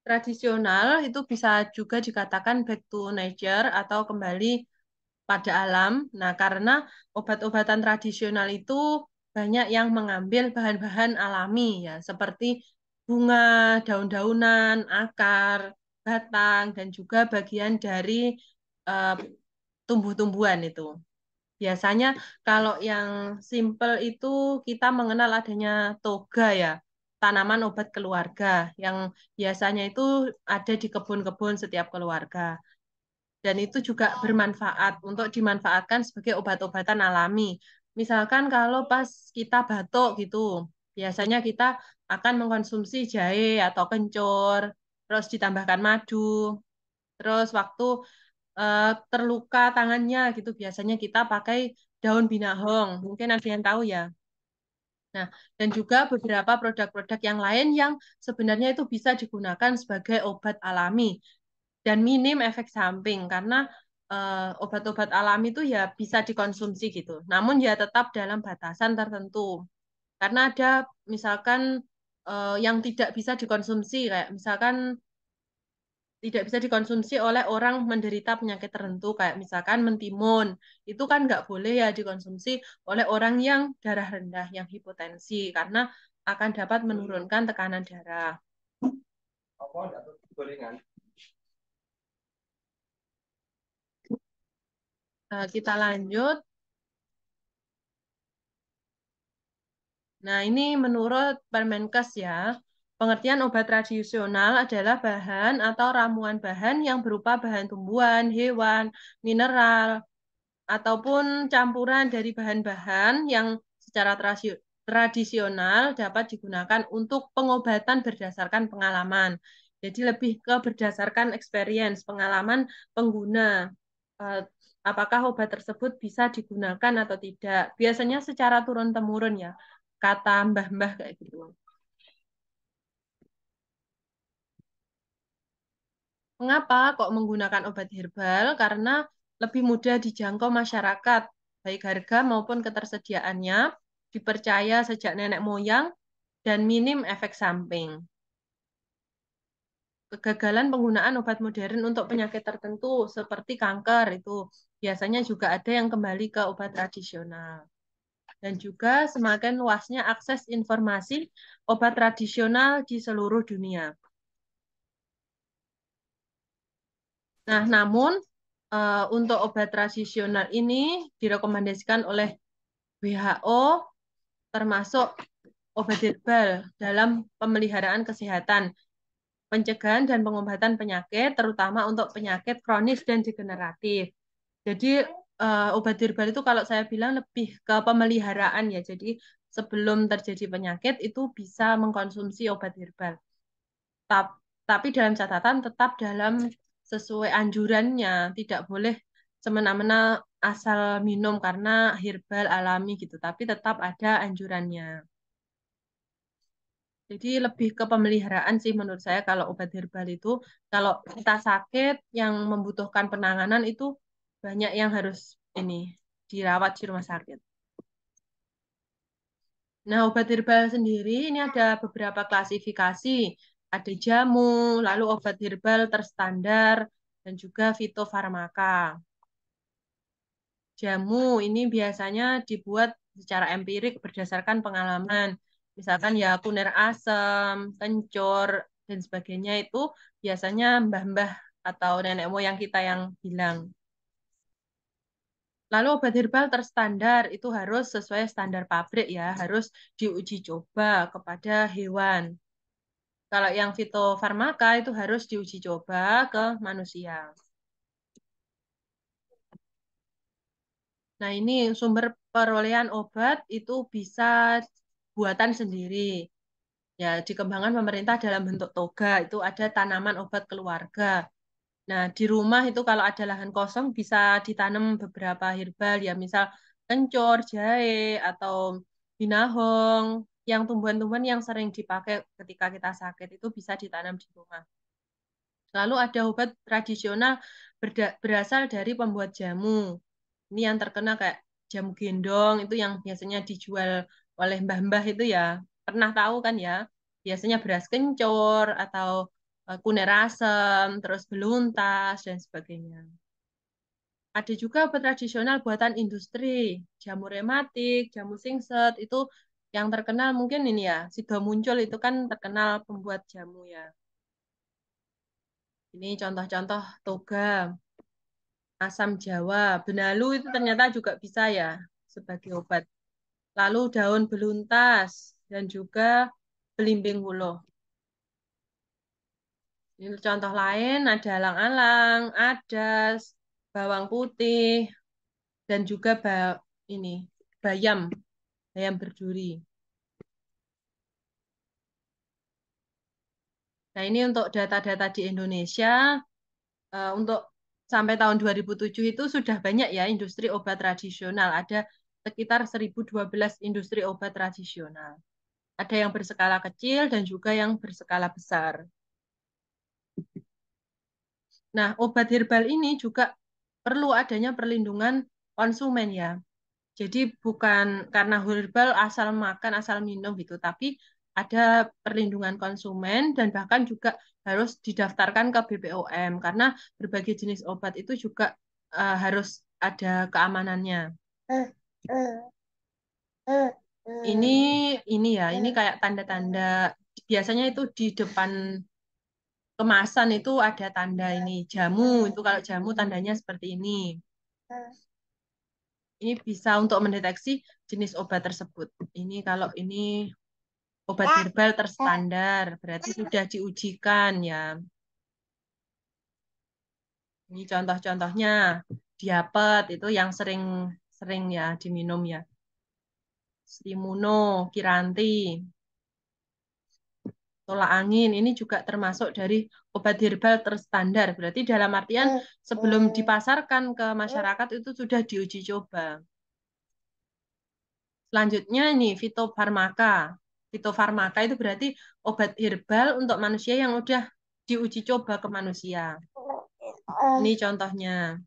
tradisional itu bisa juga dikatakan back to nature atau kembali pada alam. Nah, karena obat-obatan tradisional itu banyak yang mengambil bahan-bahan alami ya, seperti bunga, daun-daunan, akar, batang, dan juga bagian dari eh, tumbuh-tumbuhan itu. Biasanya kalau yang simple itu kita mengenal adanya toga ya, tanaman obat keluarga yang biasanya itu ada di kebun-kebun setiap keluarga. Dan itu juga bermanfaat untuk dimanfaatkan sebagai obat-obatan alami. Misalkan kalau pas kita batuk gitu, biasanya kita akan mengkonsumsi jahe atau kencur, terus ditambahkan madu, terus waktu terluka tangannya gitu, biasanya kita pakai daun binahong. Mungkin ada yang tahu ya. Nah, dan juga beberapa produk-produk yang lain yang sebenarnya itu bisa digunakan sebagai obat alami dan minim efek samping karena obat-obat alami itu ya bisa dikonsumsi gitu. Namun ya tetap dalam batasan tertentu. Karena ada misalkan yang tidak bisa dikonsumsi kayak misalkan tidak bisa dikonsumsi oleh orang menderita penyakit tertentu kayak misalkan mentimun. Itu kan nggak boleh ya dikonsumsi oleh orang yang darah rendah, yang hipotensi karena akan dapat menurunkan tekanan darah. Kita lanjut. Nah, ini menurut Permenkes ya, pengertian obat tradisional adalah bahan atau ramuan bahan yang berupa bahan tumbuhan, hewan, mineral, ataupun campuran dari bahan-bahan yang secara tradisional dapat digunakan untuk pengobatan berdasarkan pengalaman. Jadi lebih ke berdasarkan experience, pengalaman pengguna. Eh, Apakah obat tersebut bisa digunakan atau tidak. Biasanya secara turun-temurun ya, kata mbah-mbah kayak gitu. Mengapa kok menggunakan obat herbal? Karena lebih mudah dijangkau masyarakat, baik harga maupun ketersediaannya, dipercaya sejak nenek moyang, dan minim efek samping. Kegagalan penggunaan obat modern untuk penyakit tertentu seperti kanker itu biasanya juga ada yang kembali ke obat tradisional. Dan juga semakin luasnya akses informasi obat tradisional di seluruh dunia. Nah, namun untuk obat tradisional ini direkomendasikan oleh WHO termasuk obat herbal dalam pemeliharaan kesehatan, pencegahan dan pengobatan penyakit, terutama untuk penyakit kronis dan degeneratif. Jadi obat herbal itu kalau saya bilang lebih ke pemeliharaan ya. Jadi sebelum terjadi penyakit itu bisa mengkonsumsi obat herbal. Tapi dalam catatan tetap dalam sesuai anjurannya, tidak boleh semena-mena asal minum karena herbal alami gitu, tapi tetap ada anjurannya. Jadi lebih ke pemeliharaan sih menurut saya kalau obat herbal itu, kalau kita sakit yang membutuhkan penanganan itu banyak yang harus ini dirawat di rumah sakit. Nah, obat herbal sendiri ini ada beberapa klasifikasi. Ada jamu, lalu obat herbal terstandar, dan juga fitofarmaka. Jamu ini biasanya dibuat secara empirik berdasarkan pengalaman. Misalkan ya kunir asem, kencur, dan sebagainya itu biasanya mbah-mbah atau nenek moyang kita yang bilang. Lalu obat herbal terstandar itu harus sesuai standar pabrik ya, harus diuji coba kepada hewan. Kalau yang fitofarmaka itu harus diuji coba ke manusia. Nah, ini sumber perolehan obat itu bisa buatan sendiri. Ya, dikembangkan pemerintah dalam bentuk toga, itu ada tanaman obat keluarga. Nah, di rumah itu kalau ada lahan kosong bisa ditanam beberapa herbal, ya misal kencur, jahe, atau binahong, yang tumbuhan-tumbuhan yang sering dipakai ketika kita sakit itu bisa ditanam di rumah. Lalu ada obat tradisional berasal dari pembuat jamu. Ini yang terkena kayak jamu gendong, itu yang biasanya dijual oleh mbah-mbah itu ya. Pernah tahu kan ya? Biasanya beras kencur atau kunir asem, terus beluntas, dan sebagainya. Ada juga obat tradisional buatan industri, jamu rematik, jamu singset, itu yang terkenal mungkin ini ya, Sido Muncul itu kan terkenal pembuat jamu ya. Ini contoh-contoh toga, asam Jawa, benalu itu ternyata juga bisa ya sebagai obat. Lalu daun beluntas dan juga belimbing hulo. Ini contoh lain ada alang-alang, adas, bawang putih, dan juga ini bayam, bayam berduri. Nah, ini untuk data-data di Indonesia, untuk sampai tahun 2007 itu sudah banyak ya industri obat tradisional. Ada sekitar 1012 industri obat tradisional. Ada yang berskala kecil dan juga yang berskala besar. Nah, obat herbal ini juga perlu adanya perlindungan konsumen ya. Jadi bukan karena herbal asal makan, asal minum gitu, tapi ada perlindungan konsumen dan bahkan juga harus didaftarkan ke BPOM karena berbagai jenis obat itu juga harus ada keamanannya. Ini ini ya, ini kayak tanda-tanda biasanya itu di depan kemasan itu ada tanda ini jamu, itu kalau jamu tandanya seperti ini. Ini bisa untuk mendeteksi jenis obat tersebut. Ini kalau ini obat herbal terstandar, berarti sudah diujikan ya. Ini contoh-contohnya diapet itu yang sering sering ya diminum ya. Srimuno, Kiranti, tolak angin ini juga termasuk dari obat herbal terstandar. Berarti dalam artian sebelum dipasarkan ke masyarakat itu sudah diuji coba. Selanjutnya ini fitofarmaka. Fitofarmaka itu berarti obat herbal untuk manusia yang udah diuji coba ke manusia. Ini contohnya.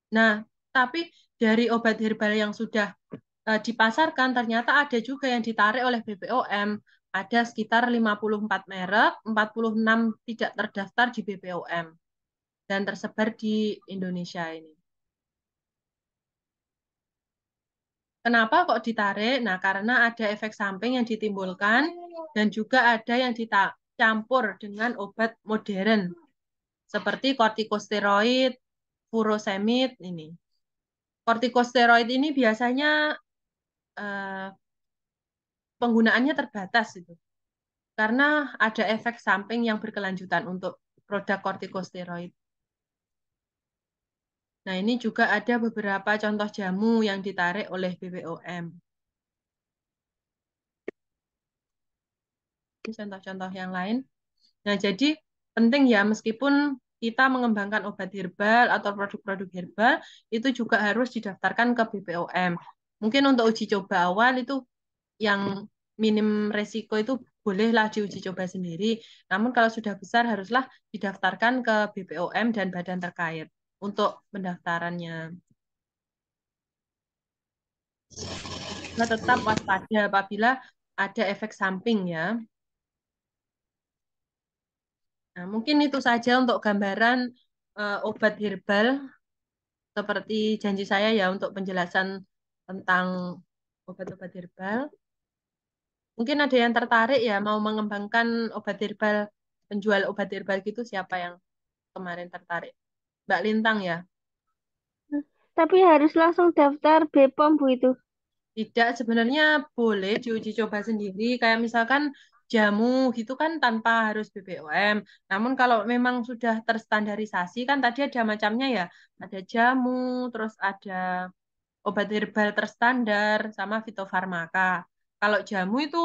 Nah, tapi dari obat herbal yang sudah dipasarkan ternyata ada juga yang ditarik oleh BPOM. Ada sekitar 54 merek, 46 tidak terdaftar di BPOM dan tersebar di Indonesia ini. Kenapa kok ditarik? Nah, karena ada efek samping yang ditimbulkan dan juga ada yang dicampur dengan obat modern seperti kortikosteroid, furosemid ini. Kortikosteroid ini biasanya eh, penggunaannya terbatas itu karena ada efek samping yang berkelanjutan untuk produk kortikosteroid. Nah, ini juga ada beberapa contoh jamu yang ditarik oleh BPOM. Ini contoh-contoh yang lain. Nah, jadi penting ya meskipun kita mengembangkan obat herbal atau produk-produk herbal itu juga harus didaftarkan ke BPOM. Mungkin untuk uji coba awal itu yang minim resiko itu bolehlah diuji coba sendiri. Namun kalau sudah besar haruslah didaftarkan ke BPOM dan badan terkait untuk pendaftarannya. Nah, tetap waspada apabila ada efek samping ya. Nah, mungkin itu saja untuk gambaran obat herbal seperti janji saya ya untuk penjelasan tentang obat-obat herbal. Mungkin ada yang tertarik ya mau mengembangkan obat herbal, penjual obat herbal gitu siapa yang kemarin tertarik? Mbak Lintang ya? Tapi harus langsung daftar BPOM Bu itu. Tidak, sebenarnya boleh diuji coba sendiri. Kayak misalkan jamu gitu kan tanpa harus BPOM. Namun kalau memang sudah terstandarisasi kan tadi ada macamnya ya. Ada jamu, terus ada obat herbal terstandar sama fitofarmaka. Kalau jamu itu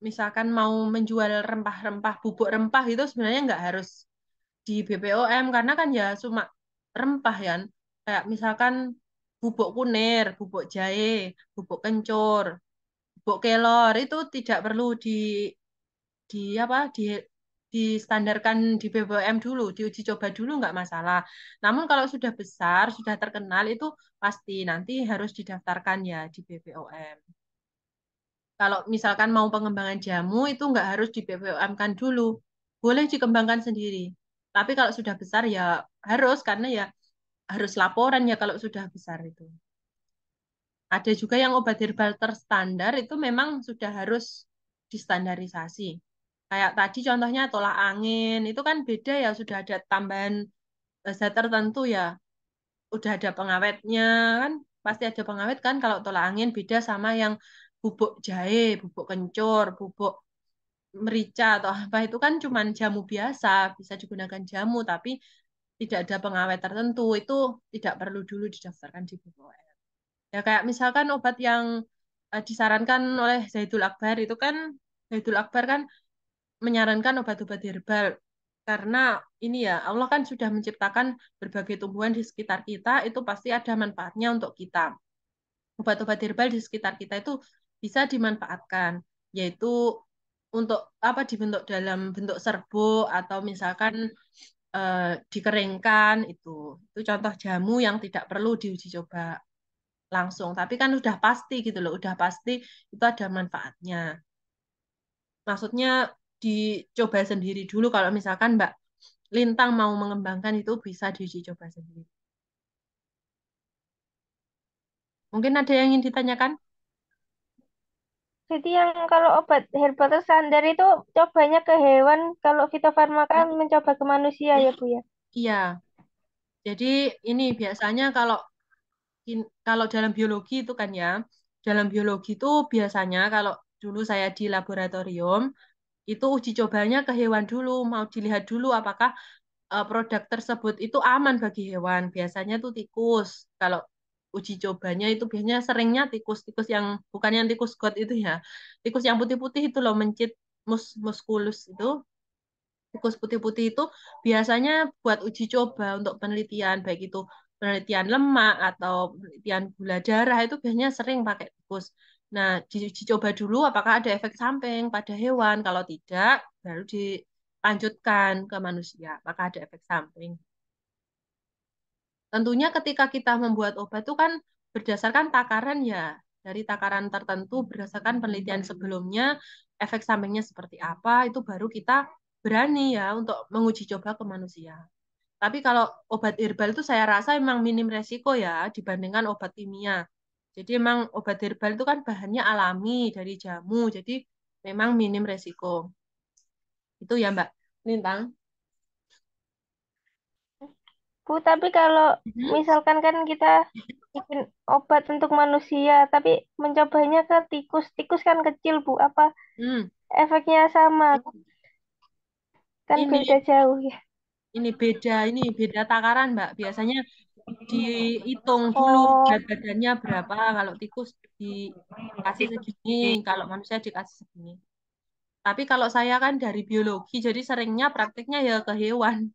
misalkan mau menjual rempah-rempah, bubuk rempah itu sebenarnya nggak harus di BPOM karena kan ya cuma rempah ya. Kayak misalkan bubuk kunir, bubuk jahe, bubuk kencur, bubuk kelor itu tidak perlu di apa distandarkan di BPOM dulu, diuji coba dulu nggak masalah. Namun kalau sudah besar, sudah terkenal itu pasti nanti harus didaftarkan ya di BPOM. Kalau misalkan mau pengembangan jamu itu nggak harus di BPOM-kan dulu. Boleh dikembangkan sendiri. Tapi kalau sudah besar ya harus, karena ya harus laporan ya kalau sudah besar itu. Ada juga yang obat herbal terstandar itu memang sudah harus distandarisasi. Kayak tadi contohnya tolak angin, itu kan beda ya, sudah ada tambahan zat tertentu ya. Udah ada pengawetnya kan, pasti ada pengawet kan kalau tolak angin beda sama yang bubuk jahe, bubuk kencur, bubuk merica atau apa itu kan cuman jamu biasa, bisa digunakan jamu tapi tidak ada pengawet tertentu, itu tidak perlu dulu didaftarkan di BPOM. Ya kayak misalkan obat yang disarankan oleh Zaidul Akbar itu kan, Zaidul Akbar kan menyarankan obat-obat herbal karena ini ya Allah kan sudah menciptakan berbagai tumbuhan di sekitar kita, itu pasti ada manfaatnya untuk kita. Obat-obat herbal di sekitar kita itu bisa dimanfaatkan, yaitu untuk apa, dibentuk dalam bentuk serbuk atau misalkan eh, dikeringkan itu contoh jamu yang tidak perlu diuji coba langsung, tapi kan udah pasti gitu loh, udah pasti itu ada manfaatnya. Maksudnya dicoba sendiri dulu kalau misalkan Mbak Lintang mau mengembangkan itu bisa diuji coba sendiri. Mungkin ada yang ingin ditanyakan? Jadi yang kalau obat herbal standar itu cobanya ke hewan, kalau fitofarmaka mencoba ke manusia ya Bu ya. Iya, jadi ini biasanya kalau kalau dalam biologi itu kan ya, dalam biologi itu biasanya kalau dulu saya di laboratorium, itu uji cobanya ke hewan dulu, mau dilihat dulu apakah produk tersebut itu aman bagi hewan. Biasanya tuh tikus. Kalau uji cobanya itu biasanya seringnya tikus, tikus yang bukan yang tikus got itu ya, tikus yang putih-putih itu loh, mencit musculus itu. Tikus putih-putih itu biasanya buat uji coba untuk penelitian, baik itu penelitian lemak atau penelitian gula darah, itu biasanya sering pakai tikus. Nah, diuji coba dulu apakah ada efek samping pada hewan. Kalau tidak, baru dilanjutkan ke manusia, apakah ada efek samping. Tentunya ketika kita membuat obat itu kan berdasarkan takaran ya, dari takaran tertentu berdasarkan penelitian sebelumnya, efek sampingnya seperti apa, itu baru kita berani ya untuk menguji coba ke manusia. Tapi kalau obat herbal itu saya rasa emang minim resiko ya dibandingkan obat kimia. Jadi emang obat herbal itu kan bahannya alami dari jamu, jadi memang minim resiko. Itu ya Mbak Lintang. Bu, tapi kalau Mhm. misalkan kan kita bikin obat untuk manusia, tapi mencobanya ke tikus, tikus kan kecil Bu, apa Hmm. efeknya sama? Kan Ini beda jauh ya. ini beda takaran Mbak. Biasanya dihitung dulu Oh, berat badannya berapa. Kalau tikus dikasih segini, kalau manusia dikasih segini. Tapi kalau saya kan dari biologi, jadi seringnya prakteknya ya ke hewan.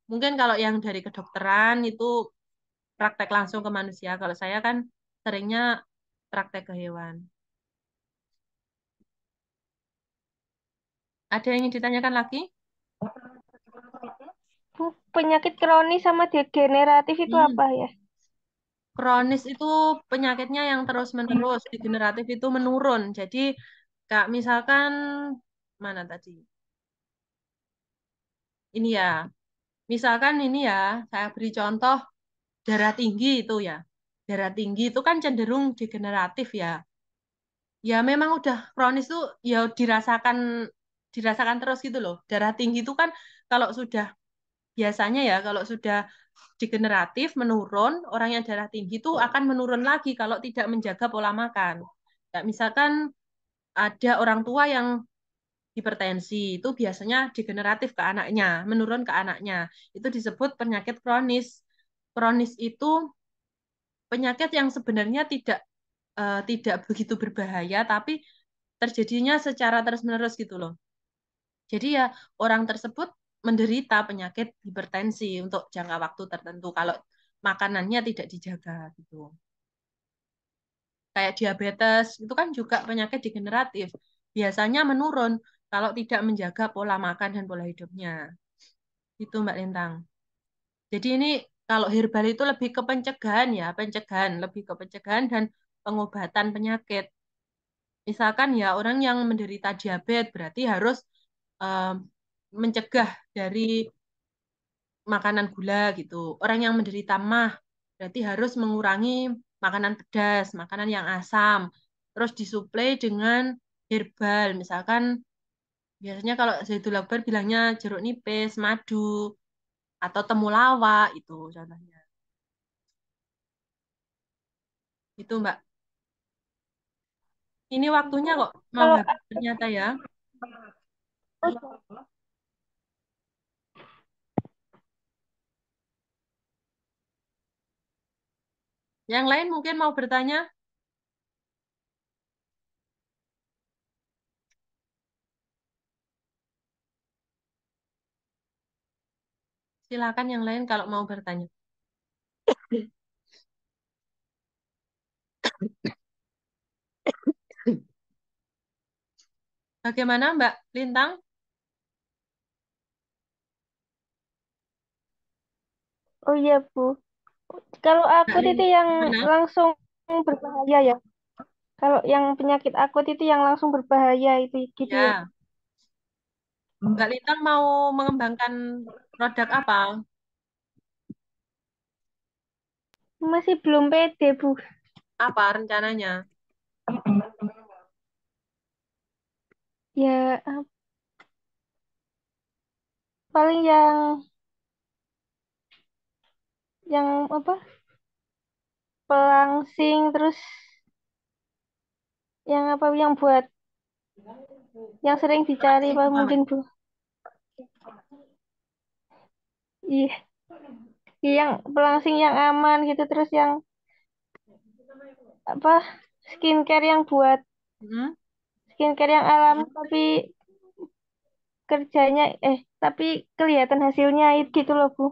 Mungkin kalau yang dari kedokteran itu praktek langsung ke manusia. Kalau saya kan seringnya praktek ke hewan. Ada yang ingin ditanyakan lagi? Bu, penyakit kronis sama degeneratif itu Hmm. apa ya? Kronis itu penyakitnya yang terus-menerus, degeneratif itu menurun. Jadi, Kak, misalkan mana tadi? Ini ya, misalkan ini ya, saya beri contoh darah tinggi itu ya. Darah tinggi itu kan cenderung degeneratif ya. Ya memang udah kronis tuh ya dirasakan terus gitu loh. Darah tinggi itu kan kalau sudah biasanya ya kalau sudah degeneratif menurun, orang yang darah tinggi itu akan menurun lagi kalau tidak menjaga pola makan. Ya, misalkan ada orang tua yang hipertensi, itu biasanya degeneratif ke anaknya, menurun ke anaknya. Itu disebut penyakit kronis. Kronis itu penyakit yang sebenarnya tidak begitu berbahaya, tapi terjadinya secara terus-menerus gitu loh. Jadi ya orang tersebut menderita penyakit hipertensi untuk jangka waktu tertentu kalau makanannya tidak dijaga gitu. Kayak diabetes itu kan juga penyakit degeneratif. Biasanya menurun kalau tidak menjaga pola makan dan pola hidupnya. Itu Mbak Lintang. Jadi ini kalau herbal itu lebih ke pencegahan ya, pencegahan, lebih ke pencegahan dan pengobatan penyakit. Misalkan ya orang yang menderita diabetes berarti harus em, mencegah dari makanan gula gitu. Orang yang menderita MAH berarti harus mengurangi makanan pedas, makanan yang asam. Terus disuplai dengan herbal. Misalkan biasanya kalau Zaitun Lakbar bilangnya jeruk nipis, madu, atau temulawak itu contohnya. Itu Mbak. Ini waktunya kok mau Kalau habis ternyata ya. Yang lain mungkin mau bertanya, silakan yang lain kalau mau bertanya. Bagaimana Mbak Lintang? oh iya Bu, kalau Mbak akut itu Lintang yang gimana? langsung berbahaya ya. Kalau yang penyakit akut itu yang langsung berbahaya itu gitu ya. Ya, Mbak Lintang mau mengembangkan produk apa? Masih belum pede Bu. Apa rencananya? Ya paling yang apa? Pelangsing terus yang apa yang buat yang sering dicari Langsing Pak apa Mbak? mungkin Bu. Iya, iya, yang pelangsing yang aman gitu terus yang apa? Skincare yang buat Hmm? skincare yang alami tapi kerjanya tapi kelihatan hasilnya itu gitu loh Bu.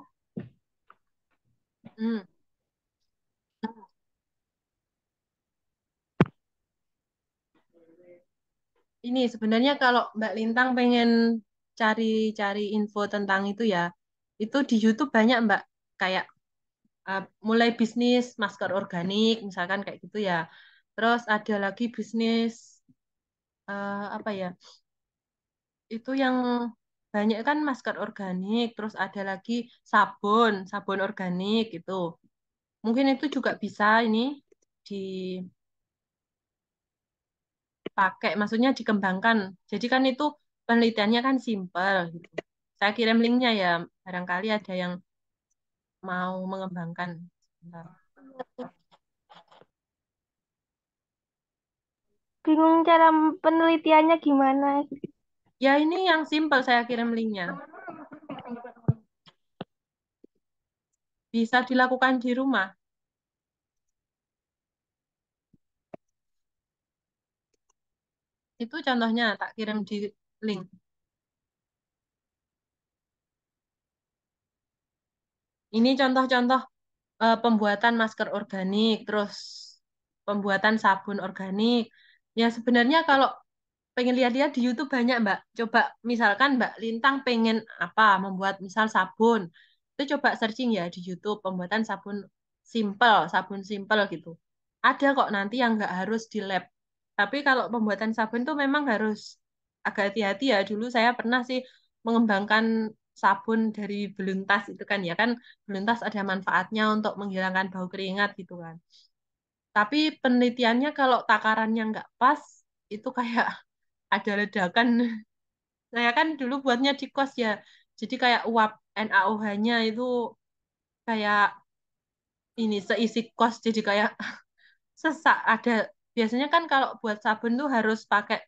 Hmm. Ini sebenarnya kalau Mbak Lintang pengen cari-cari info tentang itu ya, itu di YouTube banyak Mbak, kayak uh, mulai bisnis masker organik, misalkan kayak gitu ya. Terus ada lagi bisnis apa ya? Itu yang banyak kan masker organik, terus ada lagi sabun, sabun organik gitu. Mungkin itu juga bisa ini dipakai, maksudnya dikembangkan. Jadi kan itu penelitiannya kan simpel gitu. Saya kirim linknya ya, barangkali ada yang mau mengembangkan. Sebentar. Bingung cara penelitiannya gimana. Ya ini yang simpel saya kirim linknya. Bisa dilakukan di rumah. Itu contohnya tak kirim di link. Ini contoh-contoh pembuatan masker organik, terus pembuatan sabun organik. Ya sebenarnya kalau pengen lihat-lihat di YouTube banyak Mbak. Coba misalkan Mbak Lintang pengen apa, membuat misal sabun. Itu coba searching ya di YouTube pembuatan sabun simple gitu. Ada kok nanti yang nggak harus di lab. Tapi kalau pembuatan sabun tuh memang harus agak hati-hati ya. Dulu saya pernah sih mengembangkan sabun dari beluntas itu kan ya kan beluntas ada manfaatnya untuk menghilangkan bau keringat gitu kan. Tapi penelitiannya kalau takarannya nggak pas, itu kayak ada ledakan. Saya kan dulu buatnya di kos ya. Jadi kayak uap NaOH-nya itu kayak ini seisi kos. Jadi kayak sesak. Ada biasanya kan kalau buat sabun tuh harus pakai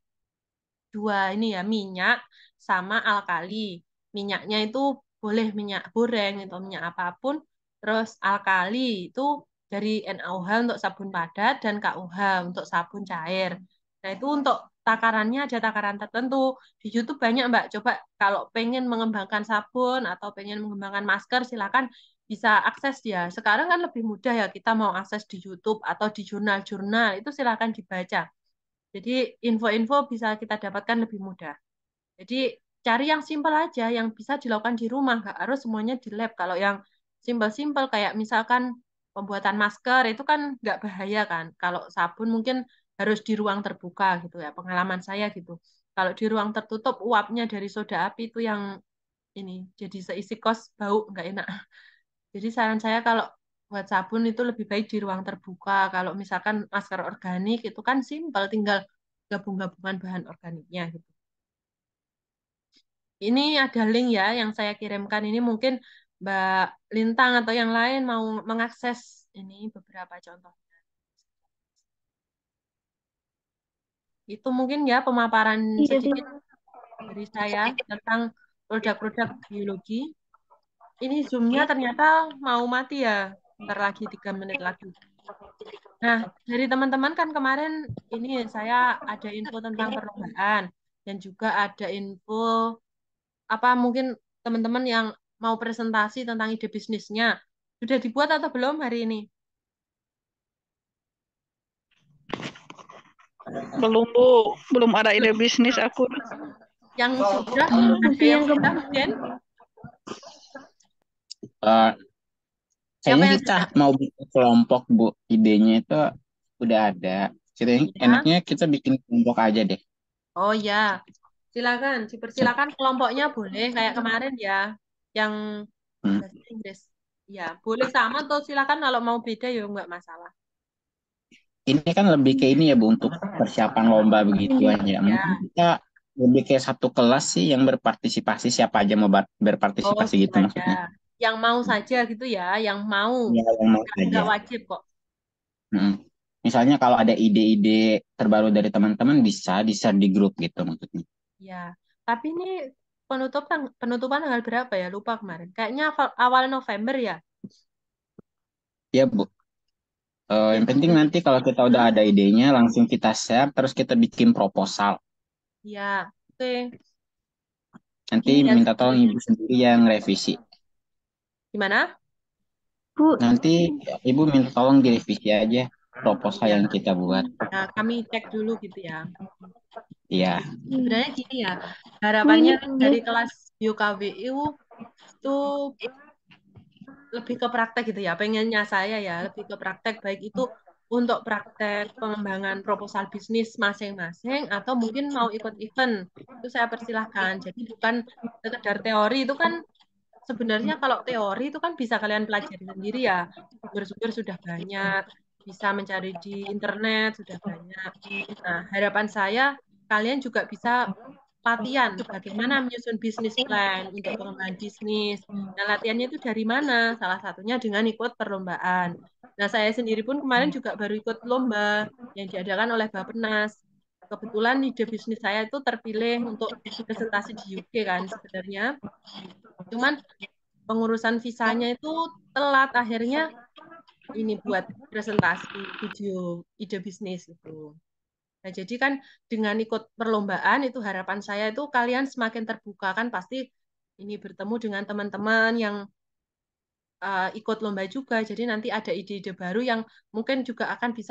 dua ini ya minyak sama alkali. Minyaknya itu boleh minyak goreng atau minyak apapun. Terus alkali itu dari NaOH untuk sabun padat dan KUH untuk sabun cair. Nah itu untuk takarannya ada takaran tertentu. Di YouTube banyak Mbak. Coba kalau pengen mengembangkan sabun atau pengen mengembangkan masker silakan bisa akses ya. Sekarang kan lebih mudah ya kita mau akses di YouTube atau di jurnal-jurnal itu silakan dibaca. Jadi info-info bisa kita dapatkan lebih mudah. Jadi cari yang simpel aja, yang bisa dilakukan di rumah, nggak harus semuanya di lab. Kalau yang simpel-simpel kayak misalkan pembuatan masker itu kan nggak bahaya kan. Kalau sabun mungkin harus di ruang terbuka gitu ya, pengalaman saya gitu. Kalau di ruang tertutup, uapnya dari soda api itu yang ini jadi seisi kos bau nggak enak. Jadi saran saya kalau buat sabun itu lebih baik di ruang terbuka. Kalau misalkan masker organik itu kan simpel, tinggal gabung-gabungan bahan organiknya gitu. Ini ada link ya yang saya kirimkan ini mungkin Mbak Lintang atau yang lain mau mengakses ini beberapa contoh. Itu mungkin ya pemaparan Iya sih. sedikit dari saya tentang produk-produk biologi. Ini Zoom-nya ternyata mau mati ya. Ntar lagi 3 menit lagi. Nah, dari teman-teman kan kemarin ini saya ada info tentang perlombaan dan juga ada info apa mungkin teman-teman yang mau presentasi tentang ide bisnisnya. Sudah dibuat atau belum hari ini? Belum Bu, belum ada ide bisnis aku. Yang sudah, ada Nanti yang yang sudah mungkin? Eh, Siapa Kayaknya yang kita sudah? mau bikin kelompok, Bu. Idenya itu udah ada. Jadi Ya. enaknya kita bikin kelompok aja deh. Oh ya, silakan, dipersilakan kelompoknya boleh kayak kemarin ya, yang Hmm. bahasa Inggris. Ya, boleh sama atau silakan kalau mau beda ya nggak masalah. Ini kan lebih ke ini ya, Bu, untuk persiapan lomba begituan ya. Ya, Mungkin kita lebih kayak satu kelas sih yang berpartisipasi, siapa aja mau oh berpartisipasi gitu gitu aja. maksudnya. Yang mau saja gitu ya, yang mau. Ya, yang mau Nggak saja. wajib kok. Hmm. Misalnya kalau ada ide-ide terbaru dari teman-teman bisa di-share di grup gitu maksudnya. Ya, tapi ini penutupan tanggal berapa ya? Lupa kemarin. Kayaknya awal November ya. Ya, Bu. Ya, Yang penting nanti kalau kita udah hmm? ada idenya, langsung kita share, terus kita bikin proposal. Ya, oke. Nanti Gini ya, minta tolong ibu sendiri yang revisi. gimana? Bu, Nanti ibu minta tolong direvisi aja proposal Ya, yang kita buat. nah, kami cek dulu gitu ya. Iya, Sebenarnya gini ya, Bu harapannya ini ya. dari kelas BioKWU itu lebih ke praktek gitu ya. Pengennya saya ya lebih ke praktek baik itu untuk praktek pengembangan proposal bisnis masing-masing atau mungkin mau ikut event itu saya persilahkan. Jadi bukan sekedar teori itu kan sebenarnya kalau teori itu kan bisa kalian pelajari sendiri ya. Sumber-sumber sudah banyak, bisa mencari di internet sudah banyak. Nah, harapan saya kalian juga bisa latihan bagaimana menyusun bisnis plan untuk pengembangan bisnis. Nah, latihannya itu dari mana? Salah satunya dengan ikut perlombaan. Nah, saya sendiri pun kemarin juga baru ikut lomba yang diadakan oleh Bappenas. Kebetulan ide bisnis saya itu terpilih untuk presentasi di UK kan sebenarnya. Cuman pengurusan visanya itu telat akhirnya ini buat presentasi video ide bisnis itu. Nah, jadi kan dengan ikut perlombaan itu harapan saya itu kalian semakin terbuka kan pasti ini bertemu dengan teman-teman yang ikut lomba juga. Jadi nanti ada ide-ide baru yang mungkin juga akan bisa